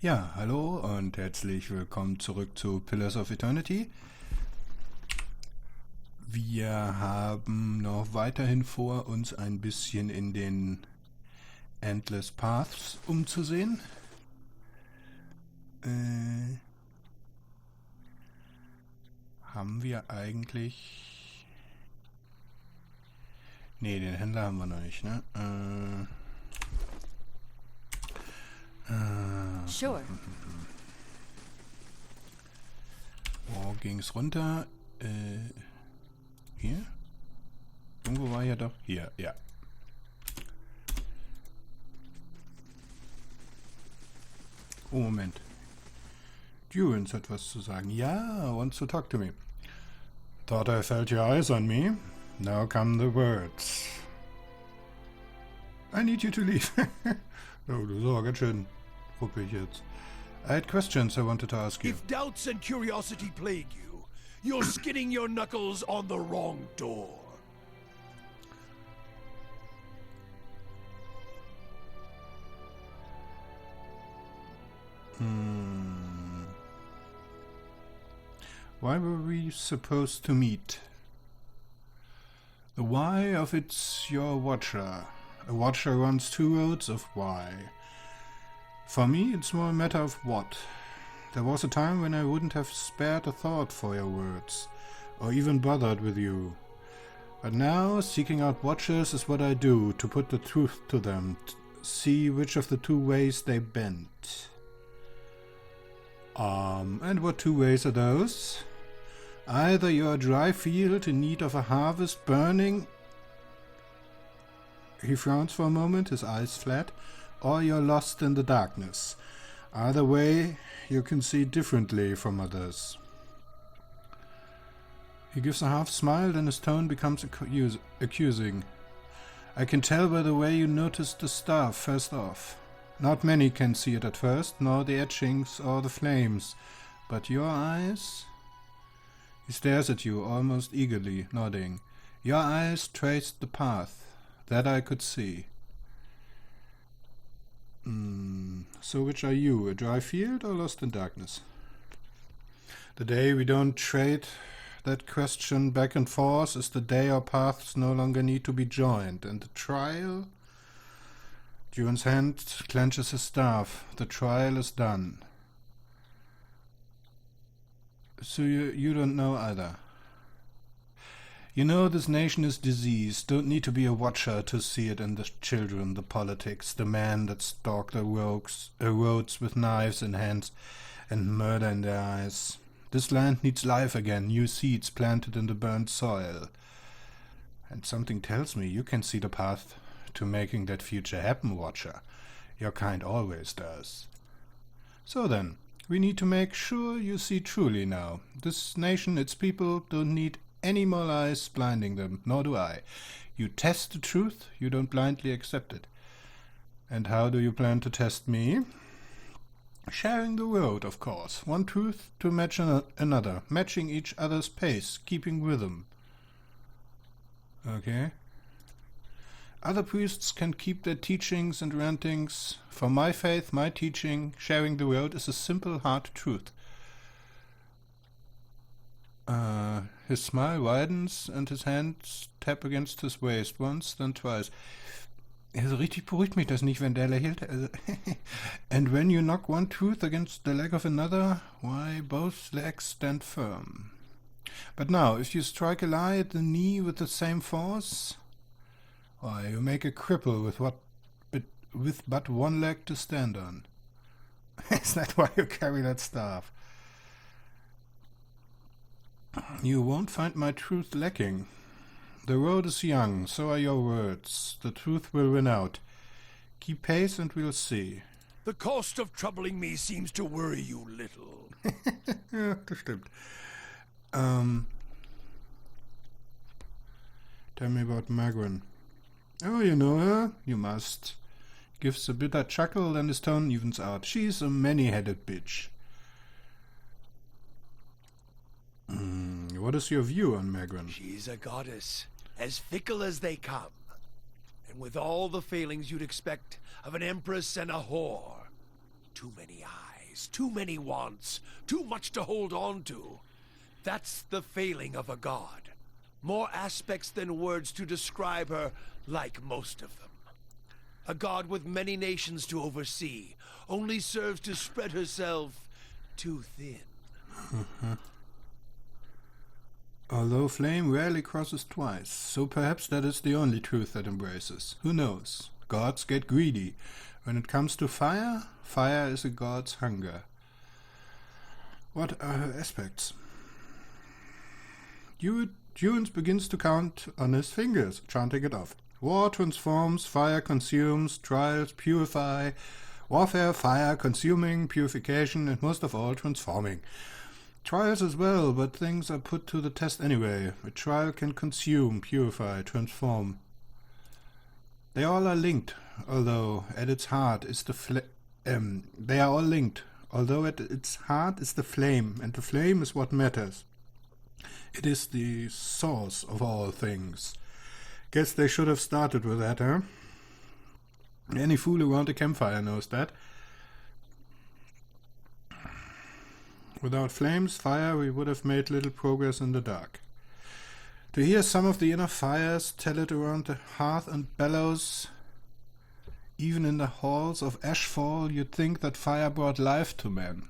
Ja, hallo und herzlich willkommen zurück zu Pillars of Eternity. Wir haben noch weiterhin vor, uns ein bisschen in den Endless Paths umzusehen. Haben wir eigentlich... Ne, den Händler haben wir noch nicht, ne? Sure. Wo ging's runter? Hier? Irgendwo war ja doch... Hier, ja. Oh, Moment. Durance hat was zu sagen. Ja, wants to talk to me. Thought I felt your eyes on me. Now come the words. I need you to leave. Oh, du so, ganz schön ruppig jetzt. I had questions I wanted to ask you. If doubts and curiosity plague you, you're skidding your knuckles on the wrong door. Why were we supposed to meet? The why of it's your watcher. A watcher runs two roads of why. For me, it's more a matter of what. There was a time when I wouldn't have spared a thought for your words, or even bothered with you. But now, seeking out watchers is what I do, to put the truth to them, see which of the two ways they bend. And what two ways are those? Either you're a dry field in need of a harvest burning... He frowns for a moment, his eyes flat, or you're lost in the darkness. Either way, you can see differently from others. He gives a half smile, then his tone becomes accusing. I can tell by the way you noticed the staff first off. Not many can see it at first, nor the etchings or the flames. But your eyes... He stares at you, almost eagerly, nodding. Your eyes traced the path. That I could see. So which are you, a dry field or lost in darkness? The day we don't trade that question back and forth is the day our paths no longer need to be joined. And the trial? Duran's hand clenches his staff. The trial is done. So you don't know either. You know this nation is diseased. Don't need to be a watcher to see it in the children, the politics, the men that stalk the roads with knives in hands and murder in their eyes. This land needs life again, new seeds planted in the burnt soil. And something tells me you can see the path to making that future happen, Watcher. Your kind always does. So then, we need to make sure you see truly now. This nation, its people, don't need any more lies blinding them, nor do I. You test the truth, you don't blindly accept it. And how do you plan to test me? Sharing the road, of course. One truth to match another, matching each other's pace, keeping rhythm. Okay. Other priests can keep their teachings and rantings. For my faith, my teaching, sharing the road is a simple, hard truth. His smile widens and his hands tap against his waist once, then twice. Also richtig beruhigt mich das nicht, wenn der lächelt. And when you knock one tooth against the leg of another, why, both legs stand firm. But now, if you strike a lie at the knee with the same force, why, you make a cripple with but one leg to stand on. Is that why you carry that staff? You won't find my truth lacking. The road is young, so are your words. The truth will win out. Keep pace and we'll see. The cost of troubling me seems to worry you little. Ja, das stimmt. Tell me about Magrin. Oh, you know her? You must. Gives a bitter chuckle, then his tone evens out. She's a many-headed bitch. What is your view on Magrin? She's a goddess, as fickle as they come, and with all the failings you'd expect of an empress and a whore. Too many eyes. priorities, too many wants, too much to hold on to. That's the failing of a god. More aspects than words to describe her, like most of them. A god with many nations to oversee, only serves to spread herself too thin. Although flame rarely crosses twice, so perhaps that is the only truth that embraces. Who knows? Gods get greedy. When it comes to fire, fire is a god's hunger. What are her aspects? Durance begins to count on his fingers, chanting it off. War transforms, fire consumes, trials purify, warfare, fire, consuming, purification, and most of all, transforming. Trials as well, but things are put to the test anyway. A trial can consume, purify, transform. They all are linked, although at its heart is the they are all linked, although at its heart is the flame, and the flame is what matters. It is the source of all things. Guess they should have started with that, huh? Any fool around a campfire knows that. Without flames, fire, we would have made little progress in the dark. To hear some of the inner fires tell it around the hearth and bellows, even in the halls of Ashfall, you'd think that fire brought life to men,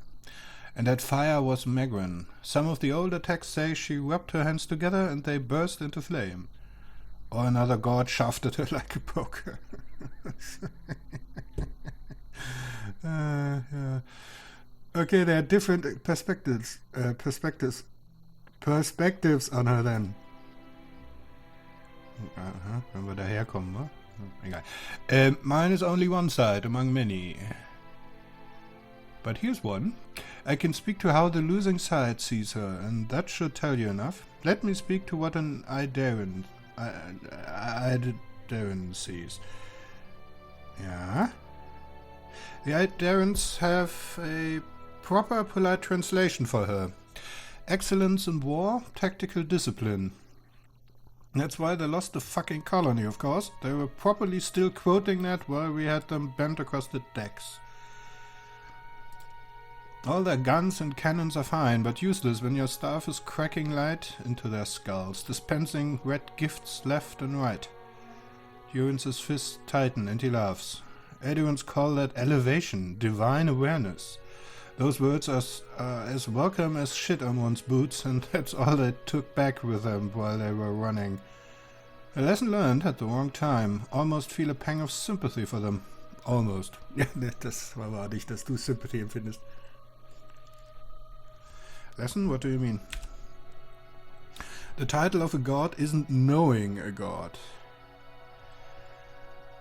and that fire was Megran. Some of the older texts say she rubbed her hands together and they burst into flame. Or another god shafted her like a poker. Yeah. Okay, there are different perspectives on her then. Wenn wir daherkommen, wa? Egal. Mine is only one side among many. But here's one. I can speak to how the losing side sees her, and that should tell you enough. Let me speak to what an Idaran sees. Yeah? The Idarans have a proper polite translation for her. Excellence in war, tactical discipline. That's why they lost the fucking colony, of course. They were properly still quoting that while we had them bent across the decks. All their guns and cannons are fine, but useless when your staff is cracking light into their skulls, dispensing red gifts left and right. Durance's fists tighten and he laughs. Adherents call that elevation, divine awareness. Those words are as welcome as shit on one's boots, and that's all they took back with them while they were running. A lesson learned at the wrong time. Almost feel a pang of sympathy for them. Almost. Ja, das war wahr nicht, dass du Sympathy empfindest. Lesson? What do you mean? The title of a god isn't knowing a god.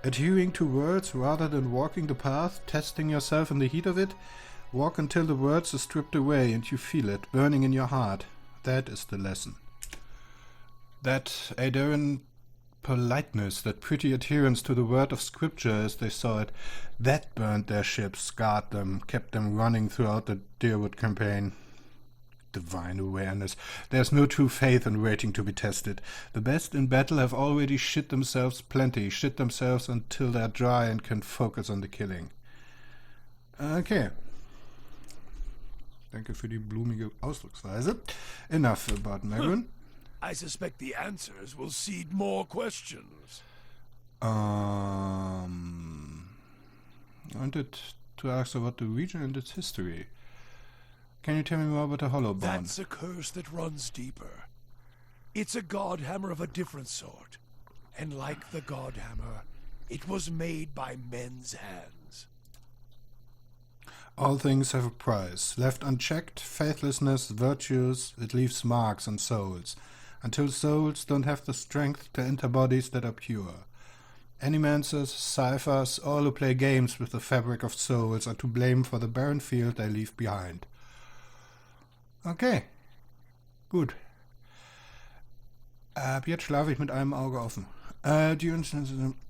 Adhering to words rather than walking the path, testing yourself in the heat of it, walk until the words are stripped away and you feel it, burning in your heart. That is the lesson. That Idaran politeness, that pretty adherence to the word of scripture as they saw it, that burned their ships, scarred them, kept them running throughout the Deerwood campaign. Divine awareness. There's no true faith in waiting to be tested. The best in battle have already shit themselves plenty, shit themselves until they're dry and can focus on the killing. Okay. Danke für die blumige Ausdrucksweise. Enough about Megran. I suspect the answers will seed more questions. I wanted to ask about the region and its history. Can you tell me more about the Hollowbone? That's a curse that runs deeper. It's a god hammer of a different sort. And like the god hammer, it was made by men's hands. All things have a price. Left unchecked, faithlessness, virtues, it leaves marks on souls. Until souls don't have the strength to enter bodies that are pure. Animancers, ciphers, all who play games with the fabric of souls are to blame for the barren field they leave behind. Okay, gut. Ab jetzt schlafe ich mit einem Auge offen.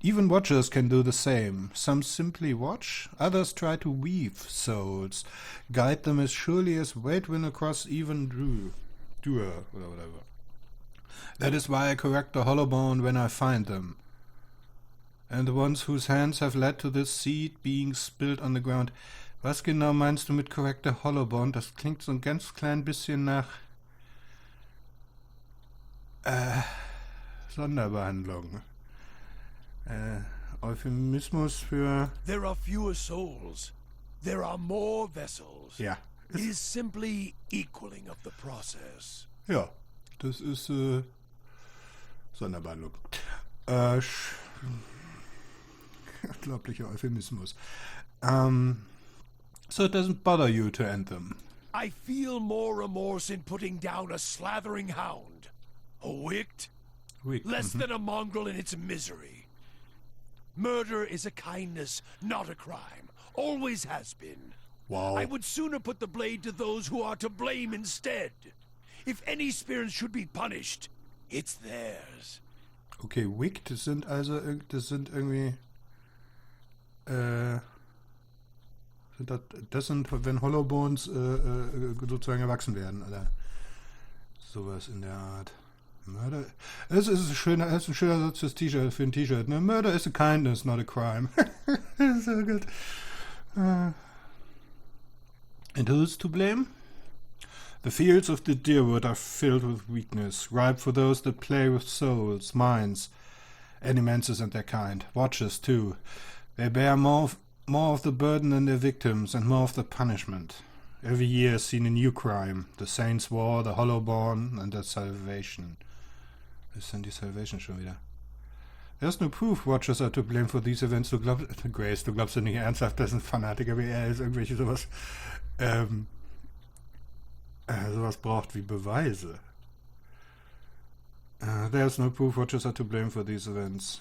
Even watchers can do the same. Some simply watch, others try to weave souls, guide them as surely as Waidwin across even Dura, or whatever. That is why I correct the Hollowbone when I find them. And the ones whose hands have led to this seed being spilled on the ground, Was genau meinst du mit korrekter Hollowbond? Das klingt so ein ganz klein bisschen nach Sonderbehandlung. Euphemismus für... There are fewer souls. There are more vessels. Ja. It is simply equaling of the process. Ja, das ist Sonderbehandlung. Unglaublicher Euphemismus. So it doesn't bother you to end them. I feel more remorse in putting down a slathering hound. A wict? Wick. Less than a mongrel in its misery. Murder is a kindness, not a crime. Always has been. Wow. I would sooner put the blade to those who are to blame instead. If any spirits should be punished, it's theirs. Okay, Wick, das sind irgendwie das sind, wenn Hollowbones sozusagen erwachsen werden, oder sowas in der Art. Murder. Das ist ein schöner Satz fürs T-Shirt, für ein T-Shirt. Ne? Murder is a kindness, not a crime. So gut. And who's to blame? The fields of the deerwood are filled with weakness, ripe for those that play with souls, minds, animenses and their kind. Watchers, too. They bear more of the burden than their victims, and more of the punishment. Every year is seen a new crime. The Saints' War, the Hollowborn, and their salvation. Was sind die Salvation schon wieder? There's no proof Watchers are to blame for these events. Grace, du glaubst ja nicht ernsthaft, dass ein Fanatiker wie er ist, irgendwelche sowas braucht wie Beweise. There's no proof Watchers are to blame for these events.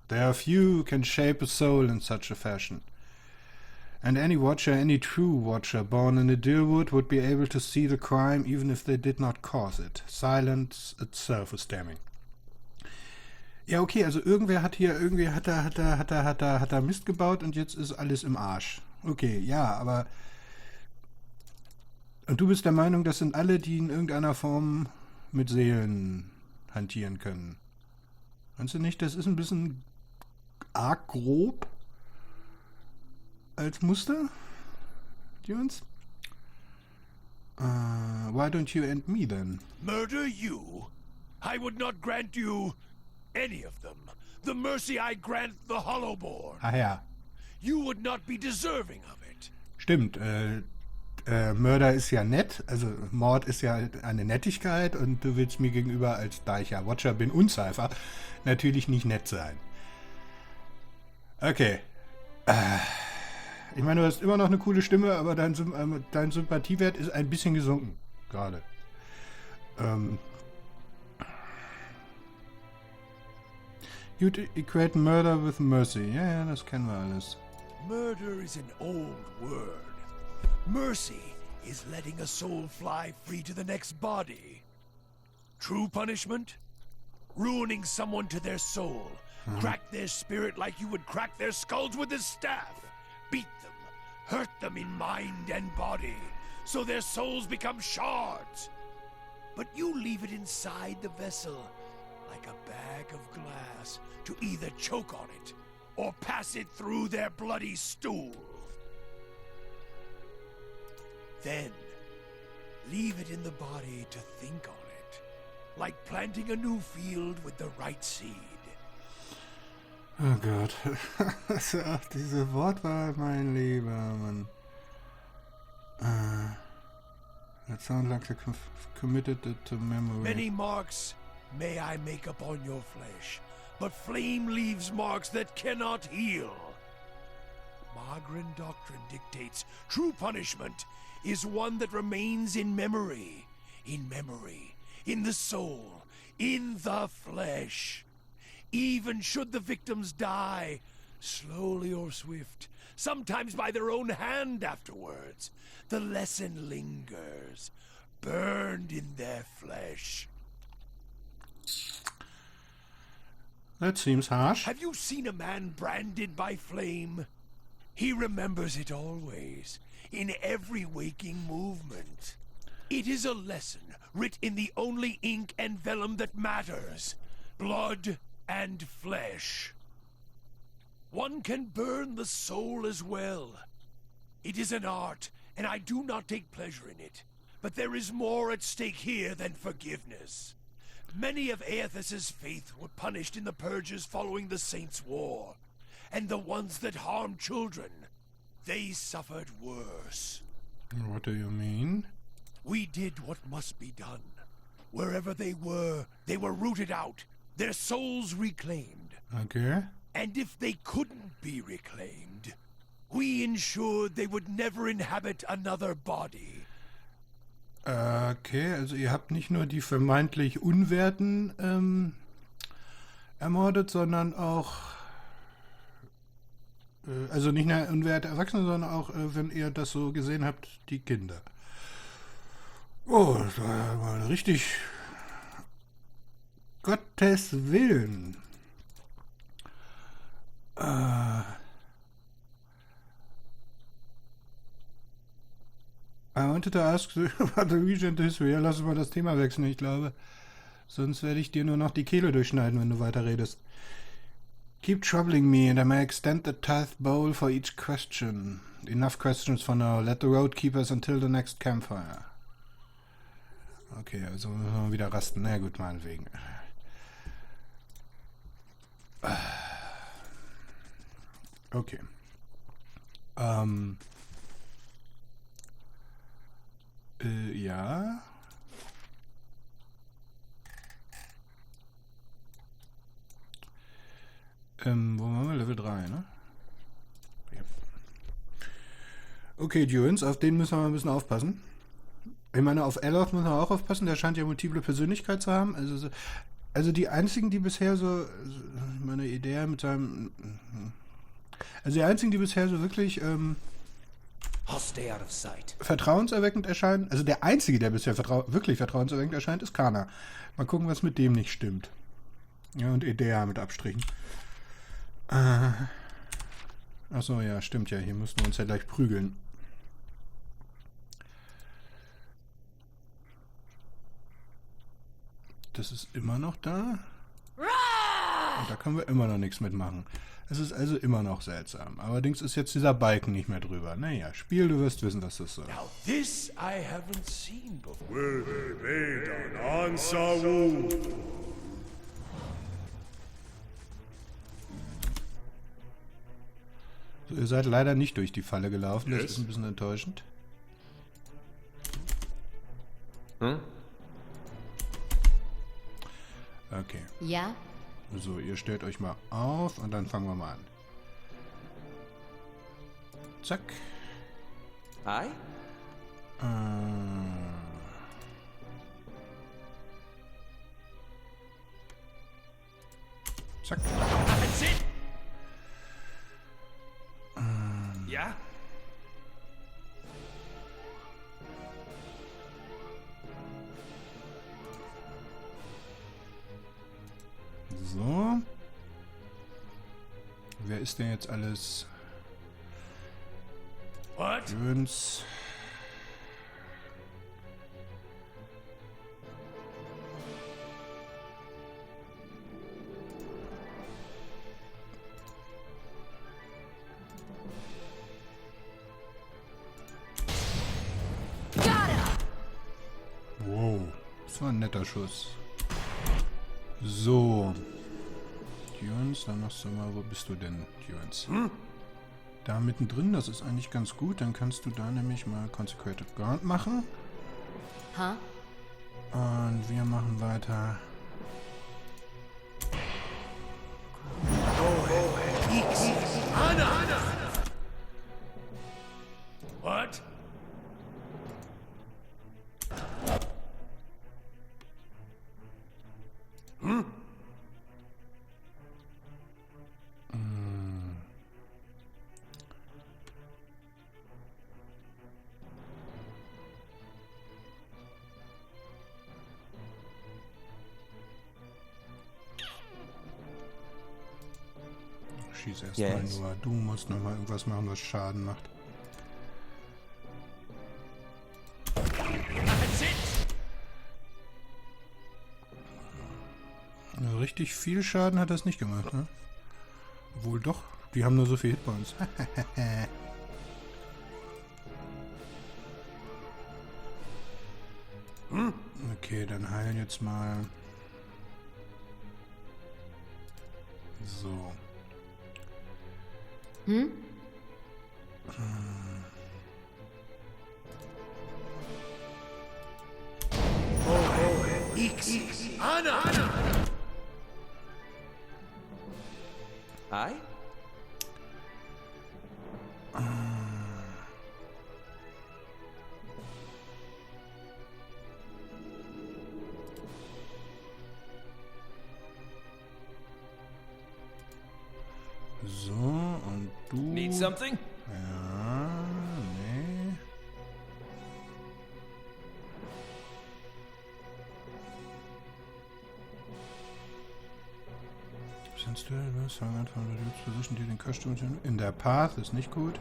There are few who can shape a soul in such a fashion. And any watcher, any true watcher born in a deerwood would be able to see the crime even if they did not cause it. Silence itself is damning. Ja, okay, also irgendwer hat da Mist gebaut und jetzt ist alles im Arsch. Okay, ja, aber... Und du bist der Meinung, das sind alle, die in irgendeiner Form mit Seelen hantieren können. Meinst du nicht, das ist ein bisschen arg grob als Muster, Jones? Why don't you end me then? Murder you? I would not grant you any of them. The mercy I grant the Hollowborn. Ach ja, You would not be deserving of it. stimmt. Mörder ist ja nett, also Mord ist ja eine Nettigkeit und du willst mir gegenüber, als da ich ja Watcher bin und Cypher, natürlich nicht nett sein. Okay. Ich meine, du hast immer noch eine coole Stimme, aber dein Sympathiewert ist ein bisschen gesunken. Gerade. You equate murder with mercy. Ja, das kennen wir alles. Murder is an old word. Mercy is letting a soul fly free to the next body. True punishment? Ruining someone to their soul. Crack their spirit like you would crack their skulls with a staff. Beat them. Hurt them in mind and body. So their souls become shards. But you leave it inside the vessel, like a bag of glass, to either choke on it or pass it through their bloody stool. Then, leave it in the body to think on it, like planting a new field with the right seed. Oh Gott. Ach, diese Wortwahl, mein lieber Mann. That sounds like they're committed to memory. Many marks may I make upon your flesh, but flame leaves marks that cannot heal. Magrin doctrine dictates true punishment is one that remains in memory, in the soul, in the flesh. Even should the victims die, slowly or swift, sometimes by their own hand afterwards, the lesson lingers, burned in their flesh. That seems harsh. Have you seen a man branded by flame? He remembers it always, in every waking movement. It is a lesson writ in the only ink and vellum that matters, blood and flesh. One can burn the soul as well. It is an art, and I do not take pleasure in it. But there is more at stake here than forgiveness. Many of Aethys's faith were punished in the purges following the Saints' War. And the ones that harmed children, they suffered worse. What do you mean? We did what must be done. Wherever they were rooted out, their souls reclaimed. Okay. And if they couldn't be reclaimed, we ensured they would never inhabit another body. Okay, also ihr habt nicht nur die vermeintlich Unwerten ermordet, sondern auch, also nicht nur unwerte Erwachsene, sondern auch, wenn ihr das so gesehen habt, die Kinder. Oh, das war ja mal richtig, Gottes Willen. I wanted to ask about the recent history. Ja, lass uns mal das Thema wechseln, ich glaube. Sonst werde ich dir nur noch die Kehle durchschneiden, wenn du weiter redest. Keep troubling me and I may extend the tithe bowl for each question. Enough questions for now. Let the road keep us until the next campfire. Okay, also müssen wir wieder rasten. Na gut, meinetwegen. Okay. Ja. Wo waren wir? Level 3, ne? Ja. Okay, Durance, auf den müssen wir mal ein bisschen aufpassen. Ich meine, auf Eloth müssen wir auch aufpassen, der scheint ja multiple Persönlichkeit zu haben. Also die einzigen, die bisher so, meine Idee mit seinem, also die einzigen, die bisher so wirklich vertrauenserweckend erscheinen, also der einzige, der bisher wirklich vertrauenserweckend erscheint, ist Kana. Mal gucken, was mit dem nicht stimmt. Ja, und Idea mit Abstrichen. Achso, ja, stimmt ja, hier müssen wir uns ja gleich prügeln. Das ist immer noch da. Und da können wir immer noch nichts mitmachen. Es ist also immer noch seltsam. Allerdings ist jetzt dieser Balken nicht mehr drüber. Naja, Spiel, du wirst wissen, was das soll. Now this I haven't seen before. Will be made an answer wound. So, ihr seid leider nicht durch die Falle gelaufen. Das Yes. ist ein bisschen enttäuschend. Hm? Okay. Ja? So, ihr stellt euch mal auf und dann fangen wir mal an. Zack. Hi? Zack. That's it. Yeah? So. Wer ist denn jetzt alles? What? Jöns. Wow, das war ein netter Schuss. So. Jöns, dann machst du mal, wo bist du denn, Jöns? Da mittendrin, das ist eigentlich ganz gut. Dann kannst du da nämlich mal Consecrated Ground machen. Huh? Und wir machen weiter. Anna! What? Schieß erst Yes. mal nur. Du musst noch mal irgendwas machen, was Schaden macht. That's it. Also richtig viel Schaden hat das nicht gemacht, ne? Obwohl doch, die haben nur so viel Hitpoints. Okay, dann heilen jetzt mal. So. Anna! I? So, und du. Need something? Ja, nee. Since du was von der Position, die den Costume in der Path ist nicht gut.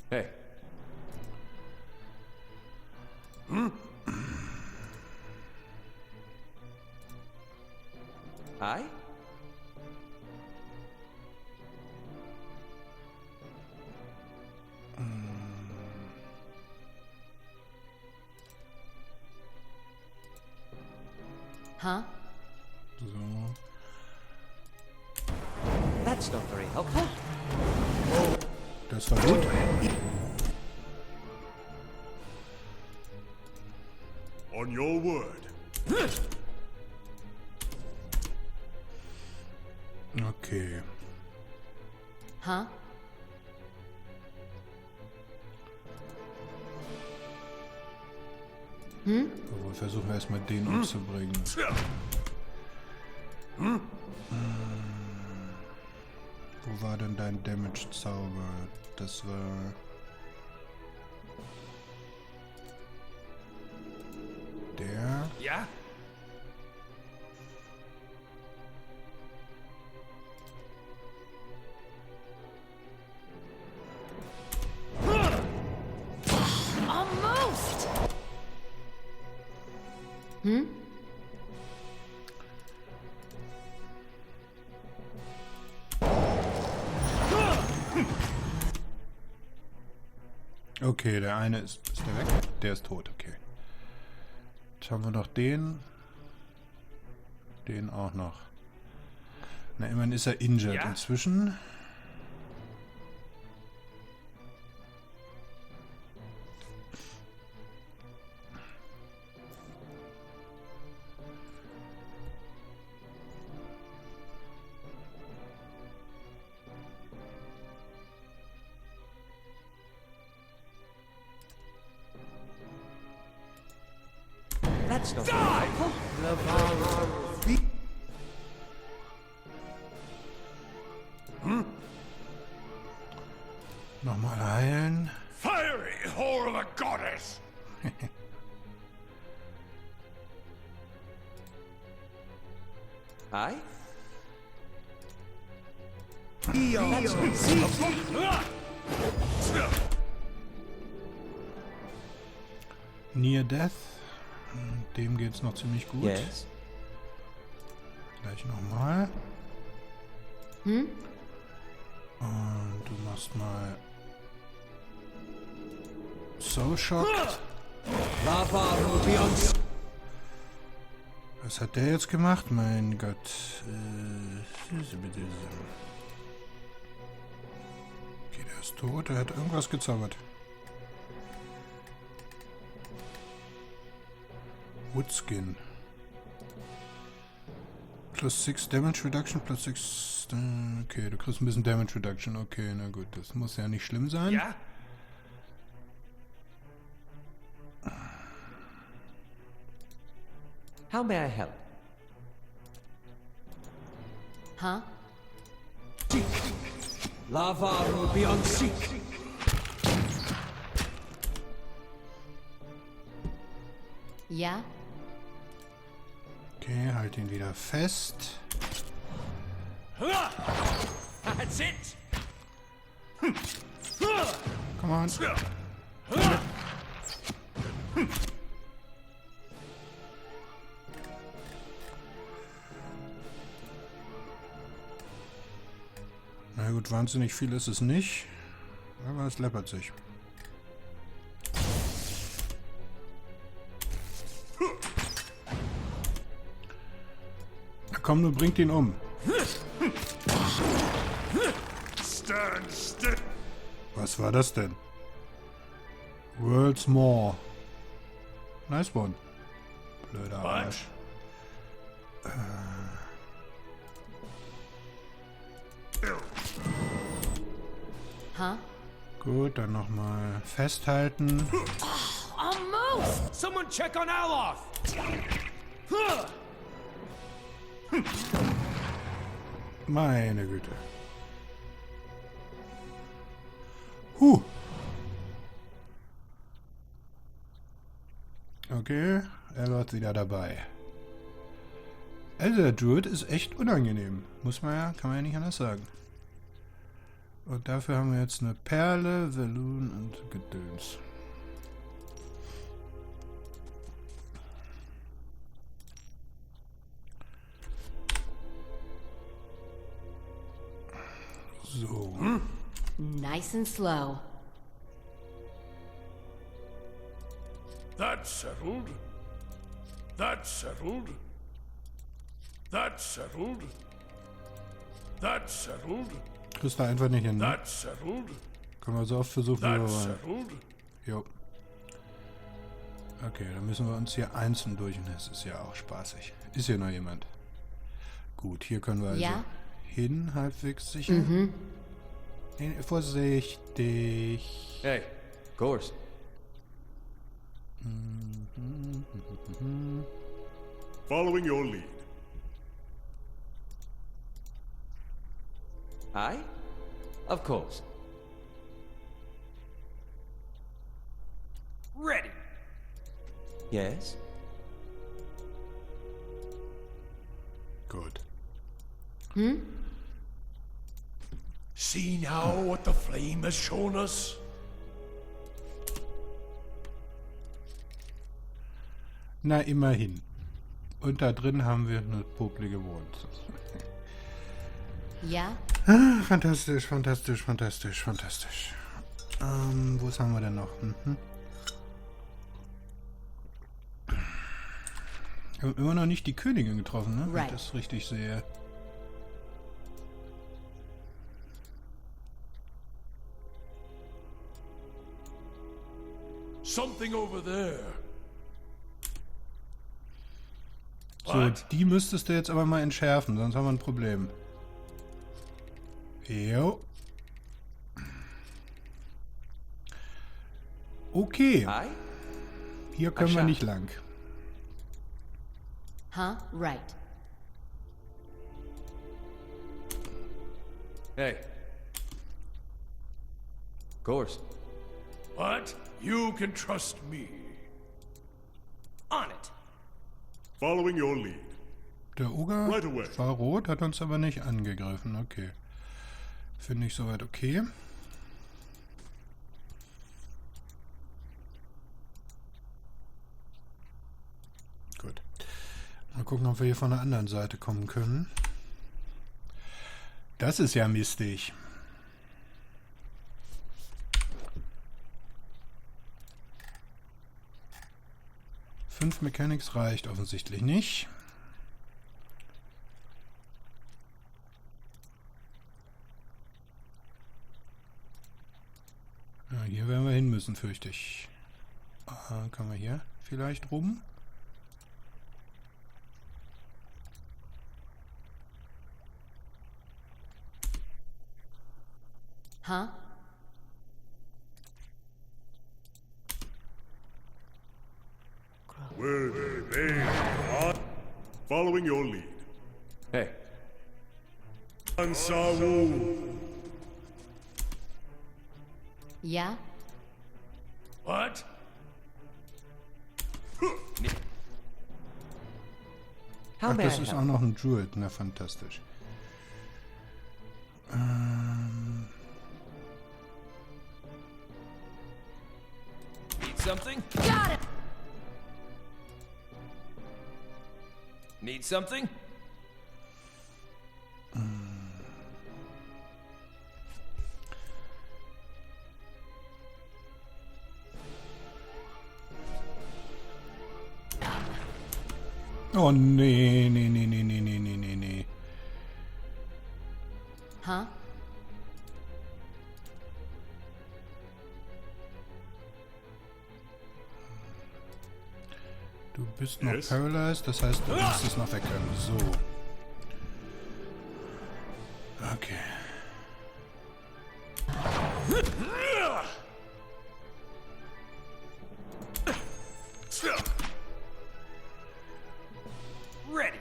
Hey. I? Huh? So. That's not very helpful. Das war gut. On your word. Okay. Huh? Aber versuchen wir erstmal den umzubringen. Wo war denn dein Damage-Zauber? Das war... Der... Ja? Almost! Okay, der eine ist der weg? Der ist tot, okay. Jetzt haben wir noch den. Den auch noch. Na, immerhin ist er injured Ja? inzwischen. That's not very helpful. Nochmal heilen. Fiery whore of a goddess! I? Near Death. Dem geht's noch ziemlich gut. Yes. Gleich nochmal. Und du machst mal Soul Shock. Lava will be on. Was hat der jetzt gemacht? Mein Gott. Okay, der ist tot. Er hat irgendwas gezaubert. Woodskin. Plus 6 Damage Reduction, plus 6... Okay, du kriegst ein bisschen Damage Reduction. Okay, na gut, das muss ja nicht schlimm sein. Ja? How may I help? Huh? Lava will be on seek. Ja? Okay, halt ihn wieder fest. That's it! Come on. Gut, wahnsinnig viel ist es nicht, aber es läppert sich. Na komm, du bringt ihn um. Stand still. Was war das denn? World's More. Nice one. Blöder Arsch. Huh? Gut, dann nochmal festhalten. Almost! Someone check on Aloth! Meine Güte. Huh. Okay, er wird wieder dabei. Also der Druid ist echt unangenehm. Kann man ja nicht anders sagen. Und dafür haben wir jetzt eine Perle, Velun und Gedöns. So. Nice and slow. That's settled. That's settled. That's settled. That's settled. Kriegst du einfach nicht hin, ne? That's settled. Können wir so oft versuchen, wie wir That's wollen. settled. Jo. Okay, dann müssen wir uns hier einzeln durch. Und das ist ja auch spaßig. Ist hier noch jemand? Gut, hier können wir also Ja. hin, halbwegs sicher. Nee, vorsichtig. Hey, course. Following your lead. Aye? Of course. Ready. Yes? Gut. See now what the flame has shown us? Na, immerhin. Und da drin haben wir eine poplige Wohnung. Ja? Ah, fantastisch, fantastisch, fantastisch, fantastisch. Was haben wir denn noch? Wir haben immer noch nicht die Königin getroffen, ne? Wenn ich Right. das richtig sehe. Something over there. So, What? die müsstest du jetzt aber mal entschärfen, sonst haben wir ein Problem. Jo. Okay, Aye? hier können wir Ascha. nicht lang. Huh? Right. Hey. Course. What? You can trust me. On it. Following your lead. Der Oger Right away. war rot, hat uns aber nicht angegriffen. Okay. Finde ich soweit okay. Gut. Mal gucken, ob wir hier von der anderen Seite kommen können. Das ist ja mistig. Fünf Mechanics reicht offensichtlich nicht. Ja, hier werden wir hin müssen, fürchte ich. Können wir hier vielleicht rum? Huh? Where they are. Following your lead. Hey. Ansawu. Yeah? What? How Ach, may I das ist help? auch noch ein Druid. Na, fantastisch. Need something? Got it! Need something? Oh nee, nee, nee, nee, nee, nee, nee, nee, nee. Huh? Du bist noch Yes? paralyzed, das heißt, du musst es noch wegrennen. So. Okay. Ready.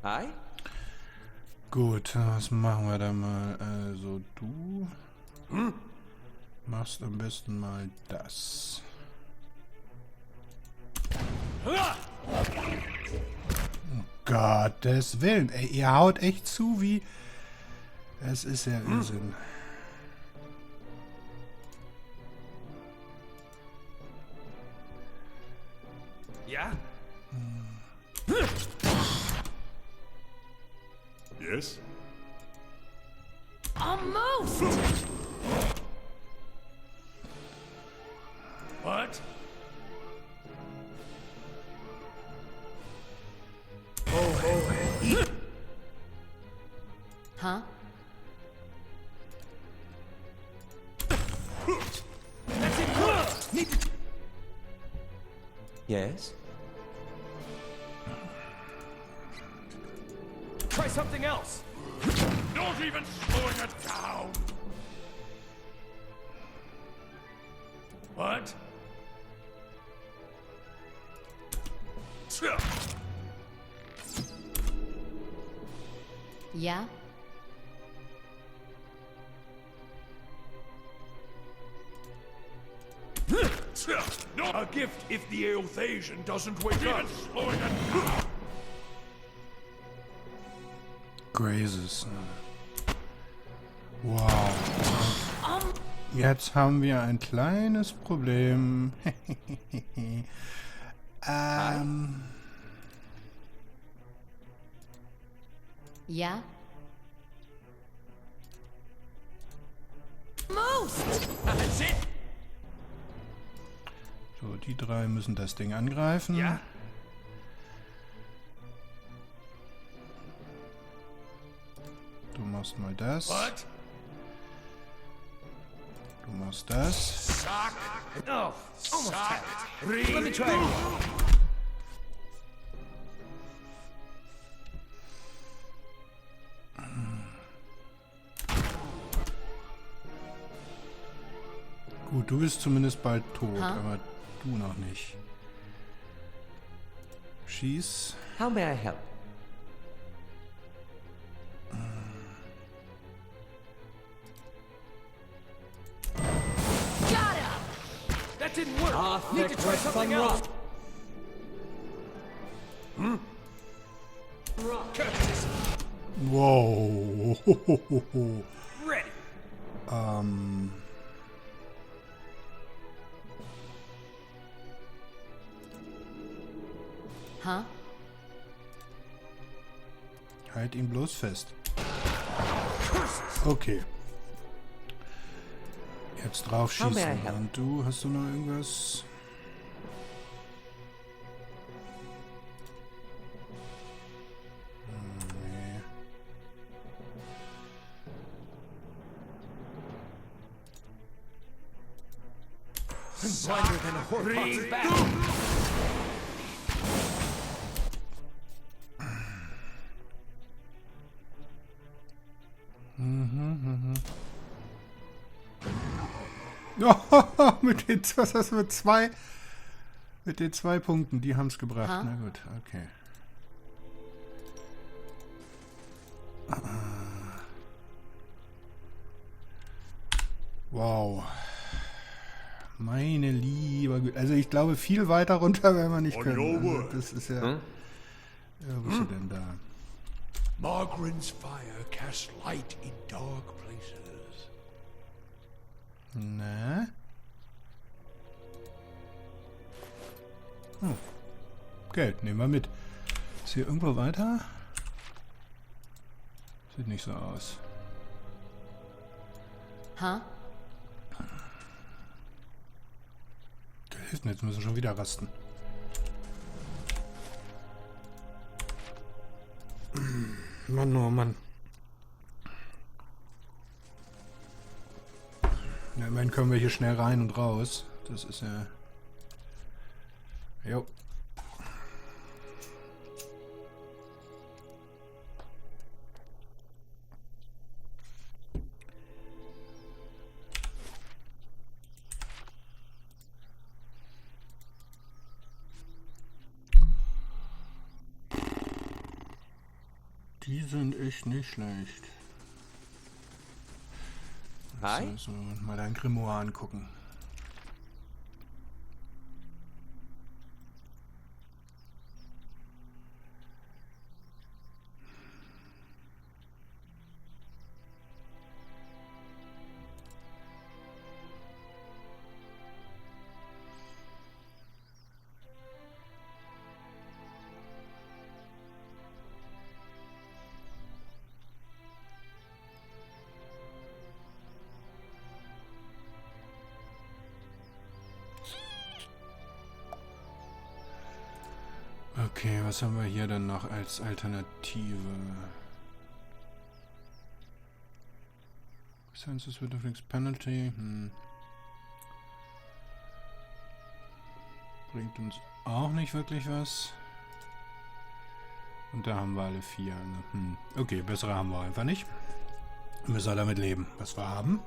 Hi? Gut, was machen wir da mal? Also du machst am besten mal das. Um Gottes Willen, ey, ihr haut echt zu wie... Es ist ja Irrsinn. Ja? Yes? Almost! What? Huh? That's it. Need to Yes? try something else. Not even slowing it down! What? Yeah? Not A gift if the Eothasian doesn't wake even up. slowing it down! Grazes. Wow. Jetzt haben wir ein kleines Problem. Yeah? Most! That's it. So, die drei müssen das Ding angreifen. Ja? Du machst mal das. What? Du machst das. Sock. Oh, almost had it. Let me try again. Gut, du bist zumindest bald tot, Ha? aber du noch nicht. Schieß. How may I help? Got him! That didn't work. Need to try something else. Curtis, Wow. ready. Huh? Halt ihn bloß fest. Curses. Okay. Jetzt drauf How may I schießen. help? Und du, hast du noch irgendwas? Nee. Blinder than a horse back. Mit den, was hast du mit zwei? Mit den 2 Punkten, die haben es gebracht. Ha? Na gut, okay. Wow. Meine liebe Güte. Also ich glaube, viel weiter runter werden wir nicht On können. your Also word. das ist ja... Ja, was ist denn da? Margaren's fire casts light in dark places. Na? Hm. Geld, nehmen wir mit. Ist hier irgendwo weiter? Sieht nicht so aus. Huh? Das hilft nicht, jetzt müssen wir schon wieder rasten. Mann, oh Mann. Ja, immerhin können wir hier schnell rein und raus. Das ist ja... Jo. Die sind echt nicht schlecht. Hi? So, mal dein Grimoire angucken. Okay, was haben wir hier denn noch als Alternative? Senses with a fixed penalty. Bringt uns auch nicht wirklich was. Und da haben wir alle 4. Ne? Okay, bessere haben wir einfach nicht. Müssen wir damit leben, was wir haben.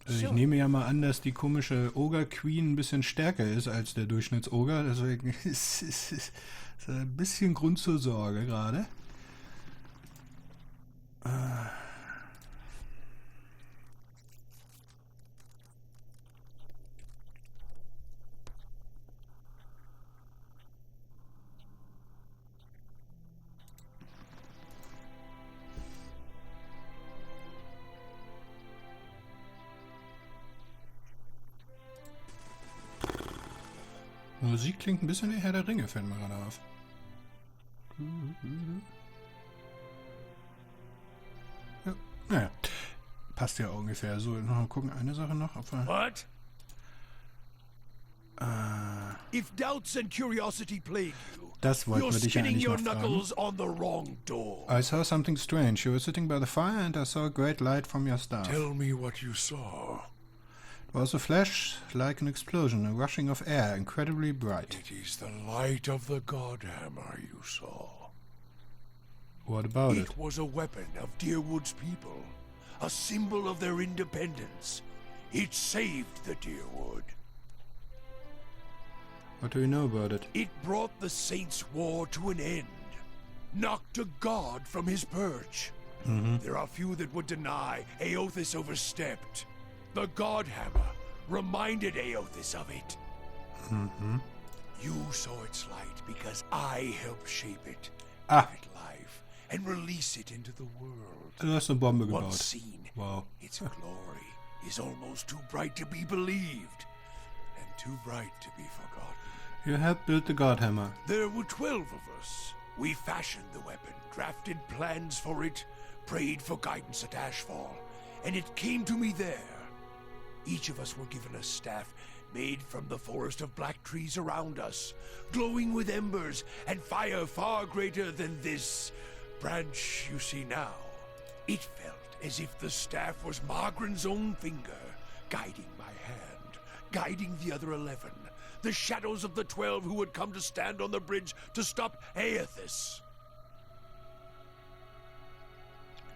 Also ich nehme ja mal an, dass die komische Ogre Queen ein bisschen stärker ist als der Durchschnittsoger. Deswegen ist ein bisschen Grund zur Sorge gerade. Musik klingt ein bisschen wie Herr der Ringe, fällt mir gerade auf. Ja, naja, passt ja ungefähr. So, noch mal gucken, eine Sache noch. Ob wir, What? If doubts and curiosity plague you, das wollten you're wir dich ja spinning eigentlich your noch fragen. knuckles on the wrong door. I saw something strange. You were sitting by the fire and I saw a great light from your staff. Tell me what you saw. It was a flash like an explosion, a rushing of air, incredibly bright. It is the light of the Godhammer you saw. What about it? It was a weapon of Deerwood's people, a symbol of their independence. It saved the Deerwood. What do you know about it? It brought the Saints' War to an end, knocked a god from his perch. There are few that would deny Aothis overstepped. The Godhammer reminded Aothis of it. You saw its light because I helped shape it, Ah. give it life, and release it into the world. Du hast eine Bombe Once gebaut. seen, Wow. its glory is almost too bright to be believed, and too bright to be forgotten. You helped build the Godhammer. There were 12 of us. We fashioned the weapon, drafted plans for it, prayed for guidance at Ashfall, and it came to me there. Each of us were given a staff made from the forest of black trees around us, glowing with embers and fire far greater than this branch you see now. It felt as if the staff was Margaren's own finger, guiding my hand, guiding the other 11, the shadows of the 12 who had come to stand on the bridge to stop Aothis.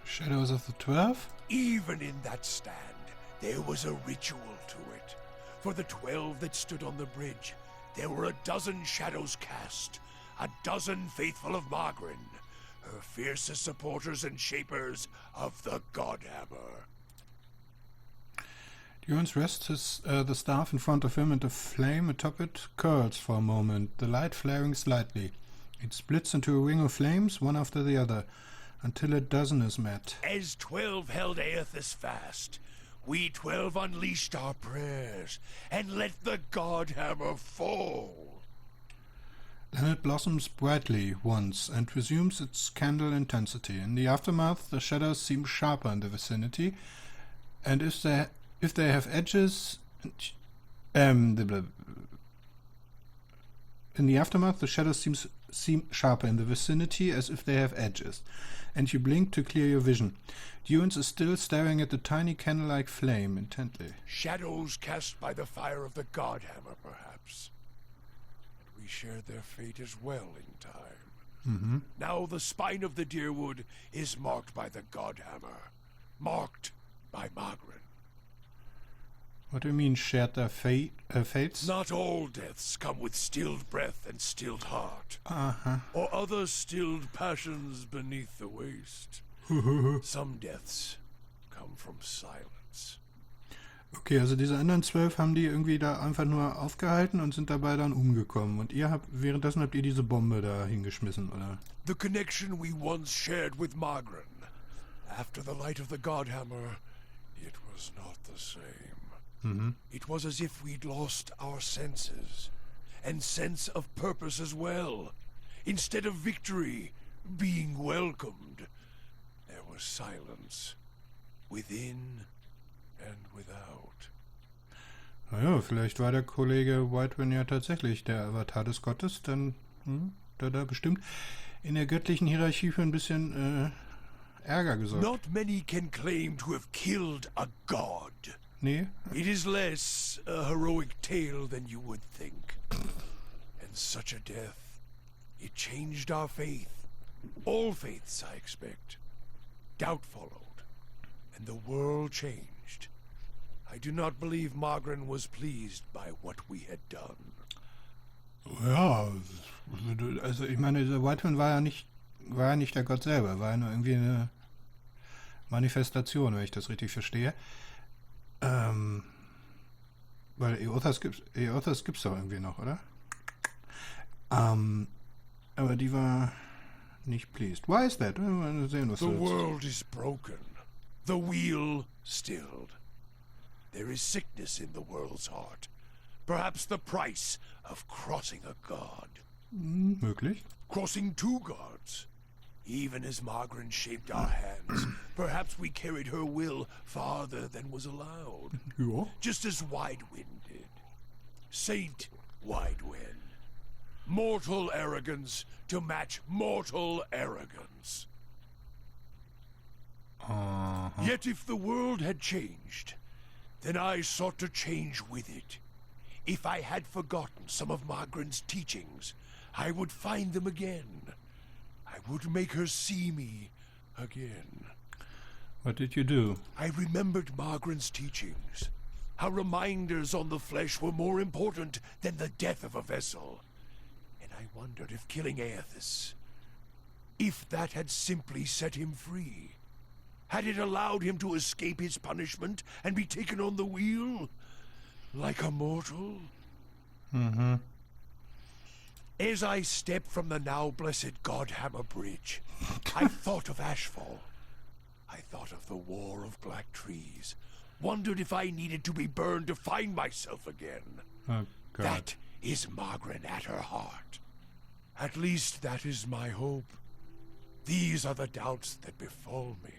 Shadows of the 12? Even in that stand, there was a ritual to it. For the 12 that stood on the bridge, there were a dozen shadows cast, a dozen faithful of Margren, her fiercest supporters and shapers of the Godhammer. Jones rests the staff in front of him and the flame atop it curls for a moment, the light flaring slightly. It splits into a ring of flames, one after the other, until a dozen is met. As 12 held Aethys fast, we 12 unleashed our prayers and let the God Hammer fall. Then it blossoms brightly once and resumes its candle intensity. In the aftermath, the shadows seem sharper in the vicinity, and if they have edges, in the aftermath, the shadows seem sharper in the vicinity, as if they have edges, and you blink to clear your vision. Dunes is still staring at the tiny candle-like flame intently. Shadows cast by the fire of the God Hammer, perhaps. And we shared their fate as well in time. Now the spine of the Deerwood is marked by the God Hammer, marked by Margaret. What do you mean, shared their fates? Not all deaths come with stilled breath and stilled heart, Uh-huh. or other stilled passions beneath the waste. Some deaths come from silence. Okay, also diese anderen 12 haben die irgendwie da einfach nur aufgehalten und sind dabei dann umgekommen. Und währenddessen habt ihr diese Bombe da hingeschmissen, oder? The connection we once shared with Margaret. After the light of the Godhammer, it was not the same. It was as if we'd lost our senses, and sense of purpose as well. Instead of victory being welcomed, there was silence, within and without. Naja, vielleicht war der Kollege Whiterun ja tatsächlich der Avatar des Gottes, dann da bestimmt in der göttlichen Hierarchie für ein bisschen Ärger gesorgt. Not many can claim to have killed a god. Nee? It is less a heroic tale than you would think. And such a death, it changed our faith. All faiths, I expect. Doubt followed, and the world changed. I do not believe Margaret was pleased by what we had done. Ja, also ich meine, dieser Whiterun war ja nicht der Gott selber, war ja nur irgendwie eine Manifestation, wenn ich das richtig verstehe. Weil Eothas gibt's doch irgendwie noch, oder? Aber die war nicht pleased. Why is that? Mal sehen, was The du jetzt- world is broken. The wheel stilled. There is sickness in the world's heart. Perhaps the price of crossing a god. Möglich. Crossing two gods. Even as Margaret shaped our hands, perhaps we carried her will farther than was allowed. Ja. Just as Widewind did. Saint Widewind. Mortal arrogance to match mortal arrogance. Yet if the world had changed, then I sought to change with it. If I had forgotten some of Margaret's teachings, I would find them again. I would make her see me again. What did you do? I remembered Margaret's teachings. How reminders on the flesh were more important than the death of a vessel. And I wondered if killing Aethys, if that had simply set him free. Had it allowed him to escape his punishment and be taken on the wheel? Like a mortal? As I stepped from the now blessed Godhammer Bridge, I thought of Ashfall. I thought of the war of black trees. Wondered if I needed to be burned to find myself again. Oh, God. That is Margaret at her heart. At least that is my hope. These are the doubts that befall me.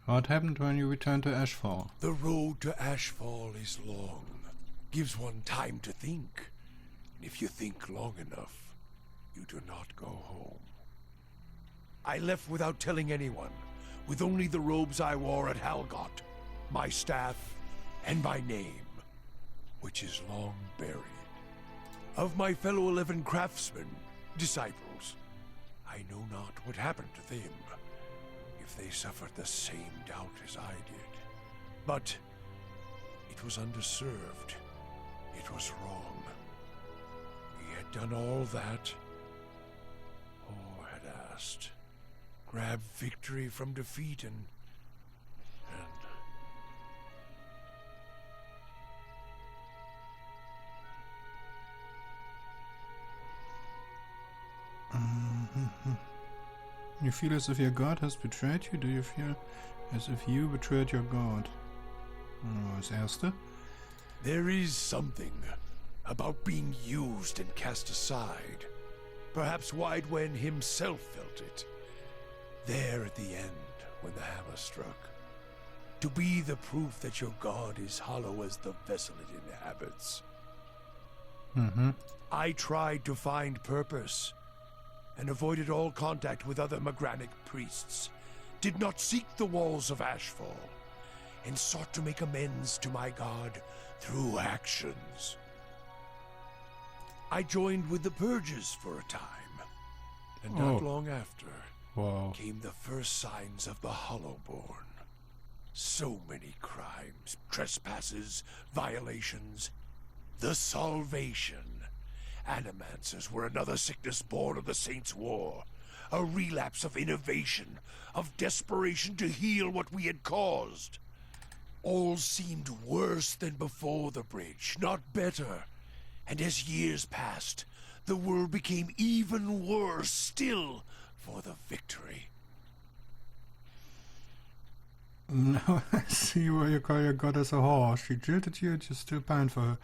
What happened when you returned to Ashfall? The road to Ashfall is long. Gives one time to think. And if you think long enough, you do not go home. I left without telling anyone, with only the robes I wore at Halgot, my staff, and my name, which is long buried. Of my fellow 11 craftsmen, disciples, I know not what happened to them, if they suffered the same doubt as I did. But it was underserved. It was wrong. We had done all that, or had asked. Grab victory from defeat and You feel as if your god has betrayed you? Do you feel as if you betrayed your god? Oh, das erste. There is something about being used and cast aside. Perhaps Widewen himself felt it. There at the end, when the hammer struck. To be the proof that your god is hollow as the vessel it inhabits. I tried to find purpose, and avoided all contact with other Magranic priests. Did not seek the walls of Ashfall, and sought to make amends to my god through actions. I joined with the Purges for a time, and not long after came the first signs of the Hollowborn. So many crimes, trespasses, violations. The Salvation. Animancers were another sickness born of the Saints' War. A relapse of innovation, of desperation to heal what we had caused. All seemed worse than before the bridge, not better. And as years passed, the world became even worse still for the victory. Now I see why you call your goddess a whore. She jilted you and you still pine for her.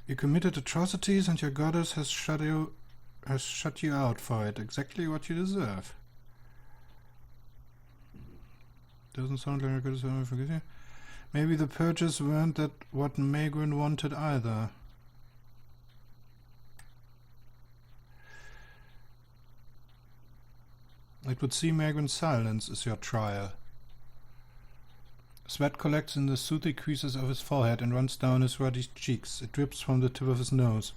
You committed atrocities and your goddess has shut you out for it. Exactly what you deserve. Doesn't sound like your goddess will forgive you. Maybe the Purges weren't that what Magrin wanted either. It would seem Magrin's silence is your trial. Sweat collects in the sooty creases of his forehead and runs down his ruddy cheeks. It drips from the tip of his nose.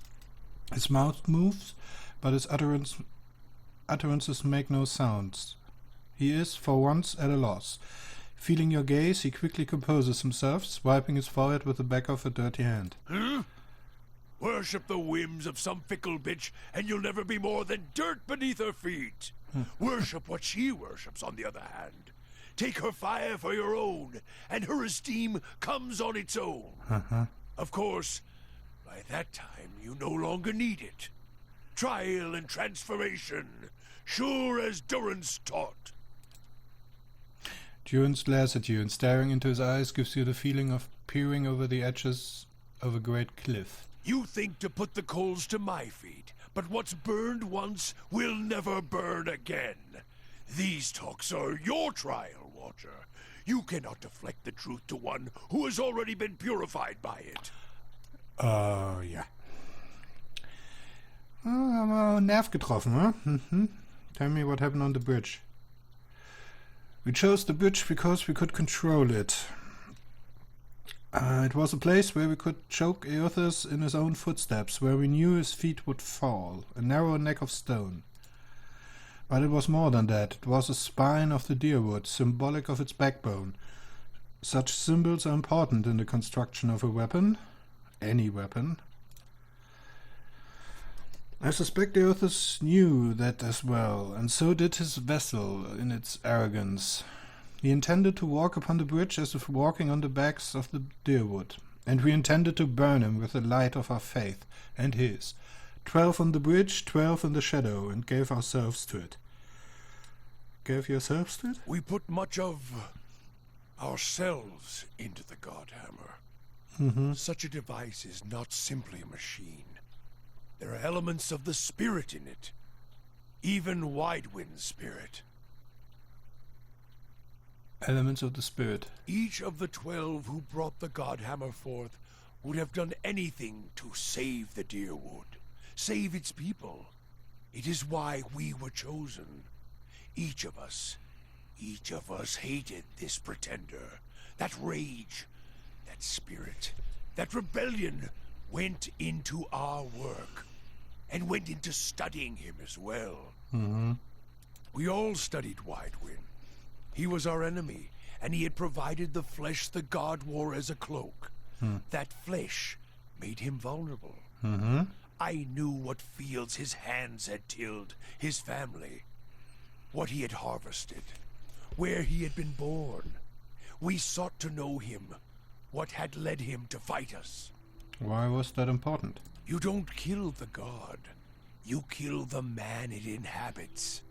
His mouth moves, but his utterances make no sounds. He is, for once, at a loss. Feeling your gaze, he quickly composes himself, swiping his forehead with the back of a dirty hand. Worship the whims of some fickle bitch, and you'll never be more than dirt beneath her feet. Worship what she worships, on the other hand. Take her fire for your own, and her esteem comes on its own. Of course, by that time you no longer need it. Trial and transformation, sure as Duran's taught. Duran glares at you, and staring into his eyes gives you the feeling of peering over the edges of a great cliff. You think to put the coals to my feet, but what's burned once will never burn again. These talks are your trial, Watcher. You cannot deflect the truth to one who has already been purified by it. Ja. Haben wir einen Nerv getroffen, huh? Tell me what happened on the bridge. We chose the bridge because we could control it. It was a place where we could choke Eothas in his own footsteps, where we knew his feet would fall, a narrow neck of stone. But it was more than that. It was a spine of the deerwood, symbolic of its backbone. Such symbols are important in the construction of a weapon. Any weapon. I suspect Eothas knew that as well, and so did his vessel in its arrogance. He intended to walk upon the bridge as if walking on the backs of the deerwood, and we intended to burn him with the light of our faith and his. 12 on the bridge, 12 in the shadow, and gave ourselves to it. Gave yourselves to it? We put much of ourselves into the Godhammer. Such a device is not simply a machine. There are elements of the spirit in it. Even Widewind's spirit. Elements of the spirit. Each of the 12 who brought the Godhammer forth would have done anything to save the Deerwood. Save its people. It is why we were chosen. Each of us hated this pretender. That rage, that spirit, that rebellion went into our work. And went into studying him as well. We all studied Widewind. He was our enemy, and he had provided the flesh the god wore as a cloak. That flesh made him vulnerable. I knew what fields his hands had tilled, his family, what he had harvested, where he had been born. We sought to know him, what had led him to fight us. Why was that important? You don't kill the god. You kill the man it inhabits.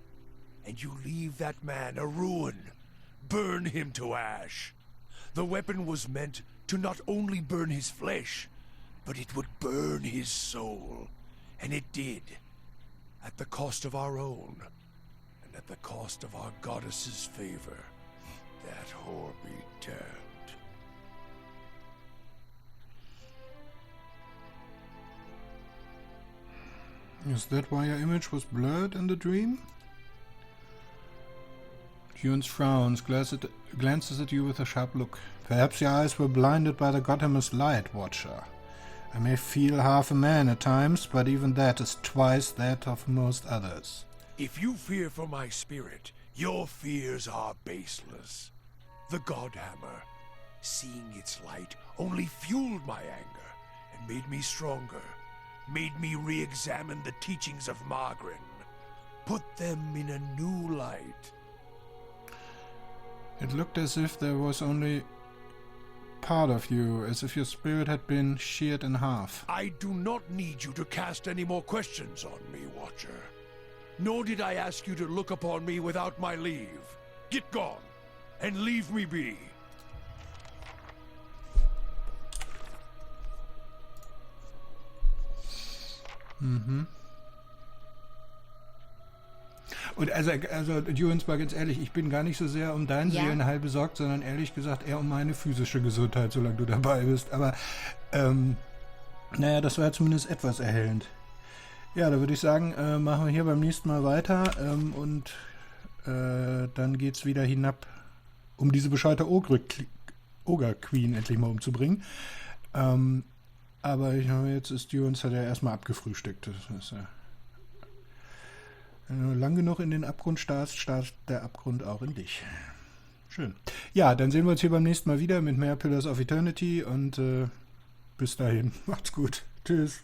and you leave that man a ruin. Burn him to ash. The weapon was meant to not only burn his flesh, but it would burn his soul. And it did. At the cost of our own, and at the cost of our goddess's favor. That whore be damned. Is that why your image was blurred in the dream? Ewan's frowns, glances at you with a sharp look. Perhaps your eyes were blinded by the Gothamist light, Watcher. I may feel half a man at times, but even that is twice that of most others. If you fear for my spirit, your fears are baseless. The Godhammer, seeing its light, only fueled my anger and made me stronger. Made me re-examine the teachings of Margaret. Put them in a new light. It looked as if there was only part of you, as if your spirit had been sheared in half. I do not need you to cast any more questions on me, Watcher. Nor did I ask you to look upon me without my leave. Get gone, and leave me be. Mhm. Und also Ewan, mal ganz ehrlich, ich bin gar nicht so sehr um dein Ja. Seelenheil besorgt, sondern ehrlich gesagt eher um meine physische Gesundheit, solange du dabei bist. Aber, naja, das war ja zumindest etwas erhellend. Ja, da würde ich sagen, machen wir hier beim nächsten Mal weiter und dann geht's wieder hinab, um diese bescheuerte Ogre-Queen endlich mal umzubringen. Aber ich meine, jetzt ist Ewan hat ja erstmal abgefrühstückt. Das ist ja. Wenn du lang genug in den Abgrund starrst, starrt der Abgrund auch in dich. Schön. Ja, dann sehen wir uns hier beim nächsten Mal wieder mit mehr Pillars of Eternity und bis dahin, macht's gut. Tschüss.